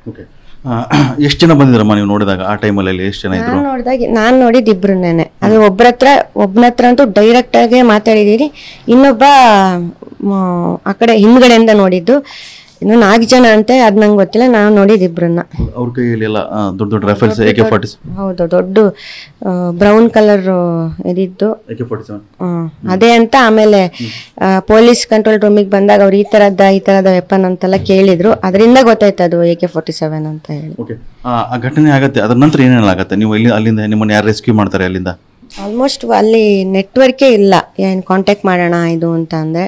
Okay. ಎಷ್ಟು ಜನ ಬಂದಿದ್ರಮ್ಮ ನೀವು ನೋಡಿದಾಗ? ಆ ಟೈಮಲ್ಲಿ ಎಷ್ಟು ಜನ ಇದ್ರು? ನಾನು ನೋಡಿದ್ದು ಇಬ್ರನ್ನೇನೆ. ಅದು ಒಬ್ಬನ ಹತ್ರ ಅಂತೂ ಡೈರೆಕ್ಟ್ ಆಗಿ ಮಾತಾಡಿದೀನಿ. ಇನ್ನೊಬ್ಬ ಆ ಕಡೆ ಹಿಂದ್ಗಡೆಯಿಂದ ನೋಡಿದ್ದು. ಇನ್ನು 4 ಜನ ಅಂತೆ, ಅದ್ ನಂಗೆ ಗೊತ್ತಿಲ್ಲ. ನಾವು ನೋಡಿದ್ ಇಬ್ರನ್ನ. ಅವ್ರ ಕೈಯಲ್ಲಿ ಎಲ್ಲ ದೊಡ್ಡ ದೊಡ್ಡ ರೈಫಲ್ಸ್ AK-47. ಹೌದು, ದೊಡ್ಡ ಬ್ರೌನ್ ಕಲರ್ ಇದಿದ್ದು AK-47. ಅದೇ ಅಂತ. ಆಮೇಲೆ ಪೊಲೀಸ್ ಕಂಟ್ರೋಲ್ ರೂಮಿಗೆ ಬಂದಾಗ ಅವ್ರು ಈ ತರದ ವೆಪನ್ ಅಂತೆಲ್ಲ ಕೇಳಿದ್ರು. ಅದರಿಂದ ಗೊತ್ತಾಯ್ತು ಅದು AK-47 ಅಂತ ಹೇಳಿ. ಓಕೆ. ಆ ಘಟನೆ ಆಗತ್ತೆ, ಅದ್ರ ನಂತರ ಏನೇನು ಆಗತ್ತೆ? ನೀವು ಅಲ್ಲಿಂದ ನಿಮ್ಮನ್ನ ಯಾರು ರೆಸ್ಕ್ಯೂ ಮಾಡ್ತಾರೆ ಅಲ್ಲಿಂದ? ಆಲ್ಮೋಸ್ಟ್ ಅಲ್ಲಿ ನೆಟ್ವರ್ಕೇ ಇಲ್ಲ, ಏನು ಕಾಂಟ್ಯಾಕ್ಟ್ ಮಾಡೋಣ ಇದು ಅಂತ ಅಂದರೆ.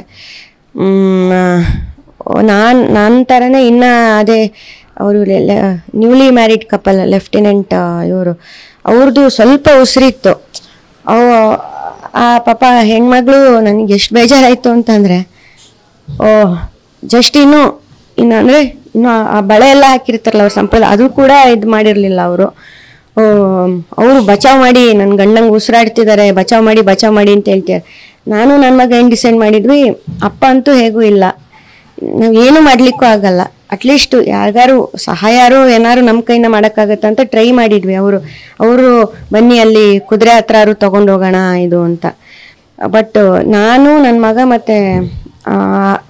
ನನ್ನ ಥರನೇ ಇನ್ನು ಅದೇ ಅವರು ನ್ಯೂಲಿ ಮ್ಯಾರಿಡ್ ಕಪಲ್, ಲೆಫ್ಟಿನೆಂಟ್ ಇವರು, ಅವ್ರದ್ದು ಸ್ವಲ್ಪ ಉಸಿರಿತ್ತು. ಆ ಪಾಪ ಹೆಣ್ಮಗಳು ನನಗೆ ಎಷ್ಟು ಬೇಜಾರಾಯಿತು ಅಂತಂದರೆ, ಜಸ್ಟ್ ಇನ್ನು ಅಂದರೆ ಇನ್ನು ಆ ಬಳೆ ಎಲ್ಲ ಹಾಕಿರ್ತಾರಲ್ಲ ಅವ್ರ ಸಂಪ್ರದಾಯ, ಅದು ಕೂಡ ಇದು ಮಾಡಿರಲಿಲ್ಲ ಅವರು. ಬಚಾವ್ ಮಾಡಿ, ನನ್ನ ಗಂಡಂಗೆ ಉಸಿರಾಡ್ತಿದ್ದಾರೆ, ಬಚಾವ್ ಮಾಡಿ ಅಂತ ಹೇಳ್ತಾರೆ. ನಾನು ನನ್ನ ಮಗ ಏನು ಡಿಸೈಡ್ ಮಾಡಿದ್ವಿ, ಅಪ್ಪ ಅಂತೂ ಹೇಗೂ ಇಲ್ಲ, ನಾವು ಏನು ಮಾಡ್ಲಿಕ್ಕೂ ಆಗಲ್ಲ, ಅಟ್ಲೀಸ್ಟ್ ಯಾರಿಗಾರು ಸಹಾಯಾರು ಏನಾರು ನಮ್ಮ ಕೈಯಿಂದ ಮಾಡೋಕ್ಕಾಗತ್ತೆ ಅಂತ ಟ್ರೈ ಮಾಡಿದ್ವಿ. ಅವರು ಬನ್ನಿ ಅಲ್ಲಿ ಕುದುರೆ ಹತ್ರ ತಗೊಂಡು ಹೋಗೋಣ ಇದು ಅಂತ. ಬಟ್ ನಾನು, ನನ್ನ ಮಗ ಮತ್ತು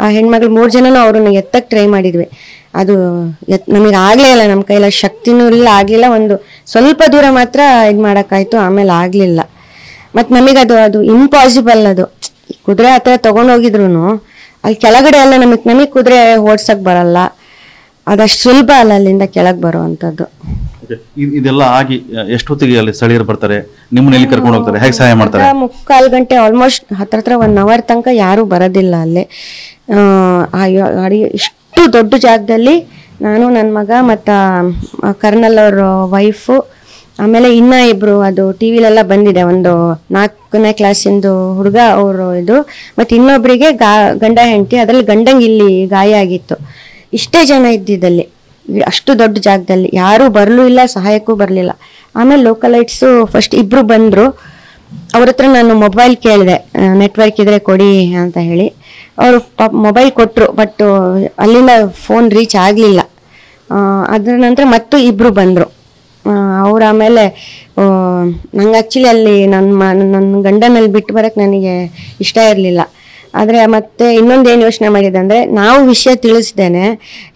ಆ ಹೆಣ್ಮಗಳು 3 ಜನನೂ ಅವ್ರನ್ನ ಎತ್ತಕ್ಕೆ ಟ್ರೈ ಮಾಡಿದ್ವಿ. ಅದು ನಮಗೆ ಆಗಲೇ ಇಲ್ಲ, ನಮ್ಮ ಕೈಲ ಶಕ್ತಿನೂ ಇಲ್ಲ, ಆಗಲಿಲ್ಲ. ಒಂದು ಸ್ವಲ್ಪ ದೂರ ಮಾತ್ರ ಇದು ಮಾಡೋಕ್ಕಾಯ್ತು, ಆಮೇಲೆ ಆಗಲಿಲ್ಲ. ಮತ್ತು ನಮಗೆ ಅದು ಇಂಪಾಸಿಬಲ್. ಅದು ಕುದುರೆ ಹತ್ರ ತೊಗೊಂಡೋಗಿದ್ರು ಅಲ್ಲಿ ಕೆಳಗಡೆ ಎಲ್ಲ ನಮಗೆ ಕುದುರೆ ಓಡ್ಸಕ್ ಬರಲ್ಲ, ಅದಷ್ಟು ಸುಲಭ ಅಲ್ಲ ಅಲ್ಲಿಂದ ಕೆಳಗೆ ಬರುವಂಥದ್ದು. ಇದೆಲ್ಲ ಆಗಿ ಎಷ್ಟೊತ್ತಿಗೆ ಅಲ್ಲಿ ಸ್ಥಳೀಯರು ಬರ್ತಾರೆ, ನಿಮ್ಮನ್ನ ಎಲ್ಲಿ ಕರ್ಕೊಂಡು ಹೋಗ್ತಾರೆ, ಹೇಗೆ ಸಹಾಯ ಮಾಡ್ತಾರೆ? 3/4 ಗಂಟೆ, ಆಲ್ಮೋಸ್ಟ್ ಹತ್ರ 1 ಅವರ್ ತನಕ ಯಾರೂ ಬರೋದಿಲ್ಲ ಅಲ್ಲಿ. ಇಷ್ಟು ದೊಡ್ಡ ಜಾಗದಲ್ಲಿ ನಾನು, ನನ್ನ ಮಗ ಮತ್ತು ಕರ್ನಲ್ ಅವ್ರ ವೈಫು, ಆಮೇಲೆ ಇನ್ನ ಇಬ್ರು, ಅದು ಟಿವಿಲೆಲ್ಲ ಬಂದಿದೆ, ಒಂದು 4ನೇ ಕ್ಲಾಸಿಂದು ಹುಡುಗ ಅವರು ಇದು, ಮತ್ತು ಇನ್ನೊಬ್ಬರಿಗೆ ಗಂಡ ಹೆಂಡತಿ. ಅದರಲ್ಲಿ ಗಂಡಂಗೆ ಇಲ್ಲಿ ಗಾಯ ಆಗಿತ್ತು. ಇಷ್ಟೇ ಜನ ಇದ್ದಿದ್ದಲ್ಲಿ, ಅಷ್ಟು ದೊಡ್ಡ ಜಾಗದಲ್ಲಿ ಯಾರೂ ಬರಲೂ ಇಲ್ಲ, ಸಹಾಯಕ್ಕೂ ಬರಲಿಲ್ಲ. ಆಮೇಲೆ ಲೋಕಲೈಟ್ಸು ಫಸ್ಟ್ ಇಬ್ಬರು ಬಂದರು. ಅವ್ರ ಹತ್ರ ನಾನು ಮೊಬೈಲ್ ಕೇಳಿದೆ, ನೆಟ್ವರ್ಕ್ ಇದ್ರೆ ಕೊಡಿ ಅಂತ ಹೇಳಿ. ಅವರು ಮೊಬೈಲ್ ಕೊಟ್ಟರು, ಬಟ್ ಅಲ್ಲಿಂದ ಫೋನ್ ರೀಚ್ ಆಗಲಿಲ್ಲ. ಅದರ ನಂತರ ಮತ್ತು ಇಬ್ಬರು ಬಂದರು. ಅವ್ರು ಆಮೇಲೆ ನಂಗೆ ಆ್ಯಕ್ಚುಲಿ ಅಲ್ಲಿ ನನ್ನ ಗಂಡನಲ್ಲಿ ಬಿಟ್ಟು ಬರೋಕ್ಕೆ ನನಗೆ ಇಷ್ಟ ಇರಲಿಲ್ಲ. ಆದರೆ ಮತ್ತೆ ಇನ್ನೊಂದೇನು ಯೋಚನೆ ಮಾಡಿದೆ ಅಂದರೆ, ನಾವು ವಿಷಯ ತಿಳಿಸ್ದೇನೆ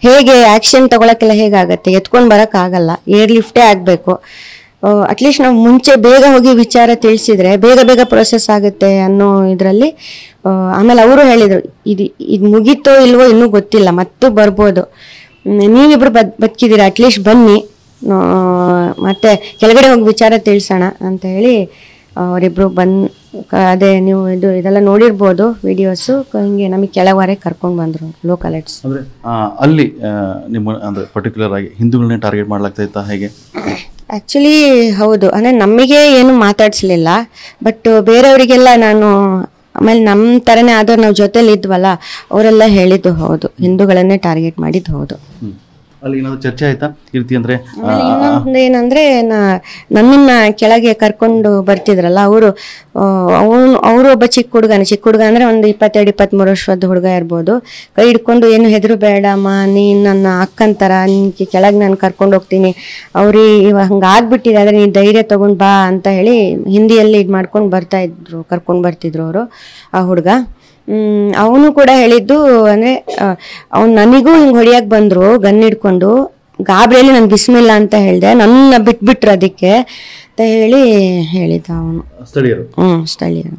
ಹೇಗೆ ಆ್ಯಕ್ಷನ್ ತೊಗೊಳಕ್ಕೆಲ್ಲ ಹೇಗಾಗತ್ತೆ, ಎತ್ಕೊಂಡು ಬರೋಕ್ಕಾಗಲ್ಲ, ಏರ್ ಲಿಫ್ಟೇ ಆಗಬೇಕು. ಅಟ್ಲೀಸ್ಟ್ ನಾವು ಮುಂಚೆ ಬೇಗ ಹೋಗಿ ವಿಚಾರ ತಿಳಿಸಿದ್ರೆ ಬೇಗ ಪ್ರೊಸೆಸ್ ಆಗುತ್ತೆ ಅನ್ನೋ ಇದರಲ್ಲಿ. ಆಮೇಲೆ ಅವರು ಹೇಳಿದರು, ಇದು ಮುಗೀತೋ ಇಲ್ವೋ ಇನ್ನೂ ಗೊತ್ತಿಲ್ಲ, ಮತ್ತು ಬರ್ಬೋದು, ನೀವಿಬ್ರು ಬದುಕಿದ್ದೀರಾ, ಅಟ್ಲೀಸ್ಟ್ ಬನ್ನಿ, ಮತ್ತೆ ಕೆಳಗಡೆ ಹೋಗಿ ವಿಚಾರ ತಿಳಿಸೋಣ ಅಂತ ಹೇಳಿ ಅವರಿಬ್ರು ಅದೇ ನೀವು ಇದೆಲ್ಲ ನೋಡಿರ್ಬೋದು ವಿಡಿಯೋಸು, ಹಿಂಗೆ ನಮಗೆ ಕೆಳವರೆಗೆ ಕರ್ಕೊಂಡು ಬಂದರು ಲೋಕಲೈಟ್ಸ್. ಅಂದರೆ ಅಲ್ಲಿ ನಿಮ್ಮ ಅಂದರೆ ಪರ್ಟಿಕ್ಯುಲರ್ ಆಗಿ ಹಿಂದೂಗಳನ್ನೇ ಟಾರ್ಗೆಟ್ ಮಾಡ್ಲಾಗ್ತಾ ಇತ್ತಾ ಹೇಗೆ? ಆ್ಯಕ್ಚುಲಿ ಹೌದು, ಅಂದರೆ ನಮಗೆ ಏನು ಮಾತಾಡಿಸ್ಲಿಲ್ಲ, ಬಟ್ ಬೇರೆಯವರಿಗೆಲ್ಲ ನಾನು, ಆಮೇಲೆ ನಮ್ಮ ಥರನೇ ಆದವ್ರು ನಾವು ಜೊತೆಲಿ ಇದ್ವಲ್ಲ, ಅವರೆಲ್ಲ ಹೇಳಿದ್ದು ಹೌದು, ಹಿಂದೂಗಳನ್ನೇ ಟಾರ್ಗೆಟ್ ಮಾಡಿದ್ದು ಹೌದು. ಅಲ್ಲಿ ಏನಾದ್ರು ಚರ್ಚೆ ಆಯ್ತಾ ಈ ರೀತಿ? ಅಂದ್ರೆ ಏನಂದ್ರೆ ನನ್ನನ್ನ ಕೆಳಗೆ ಕರ್ಕೊಂಡು ಬರ್ತಿದ್ರಲ್ಲ ಅವರು ಒಬ್ಬ ಚಿಕ್ಕ ಹುಡುಗ ಅಂದ್ರೆ ಒಂದು 22-23 ವರ್ಷದ ಹುಡುಗ ಇರ್ಬೋದು. ಕೈ ಹಿಡ್ಕೊಂಡು, ಏನು ಹೆದರು ಬೇಡಮ್ಮ, ನೀನ್ ನನ್ನ ಅಕ್ಕಂತರ, ನಿನ್ಗೆ ಕೆಳಗೆ ನಾನು ಕರ್ಕೊಂಡು ಹೋಗ್ತೀನಿ, ಇವಾಗ ಹಂಗಾಗ್ಬಿಟ್ಟಿದೆ, ಆದರೆ ನೀನು ಧೈರ್ಯ ತಗೊಂಡು ಬಾ ಅಂತ ಹೇಳಿ ಹಿಂದಿಯಲ್ಲಿ ಇದು ಮಾಡ್ಕೊಂಡು ಕರ್ಕೊಂಡು ಬರ್ತಿದ್ರು ಅವರು, ಆ ಹುಡುಗ. ಅವನು ಕೂಡ ಹೇಳಿದ್ದು ಅಂದರೆ, ಅವ್ನು ನನಗೂ ಹಿಂಗೆ ಹೊಡಿಯಕ್ಕೆ ಬಂದರು ಗನ್ ಹಿಡ್ಕೊಂಡು, ಗಾಬರಿಯಲ್ಲಿ ನಾನು ಬಿಸ್ಮಿಲ್ಲ ಅಂತ ಹೇಳಿದೆ, ನನ್ನ ಬಿಟ್ಬಿಟ್ರು ಅದಕ್ಕೆ ಅಂತ ಹೇಳಿದ್ದ ಅವನು. ಸ್ಥಳೀಯರು. ಸ್ಥಳೀಯರು.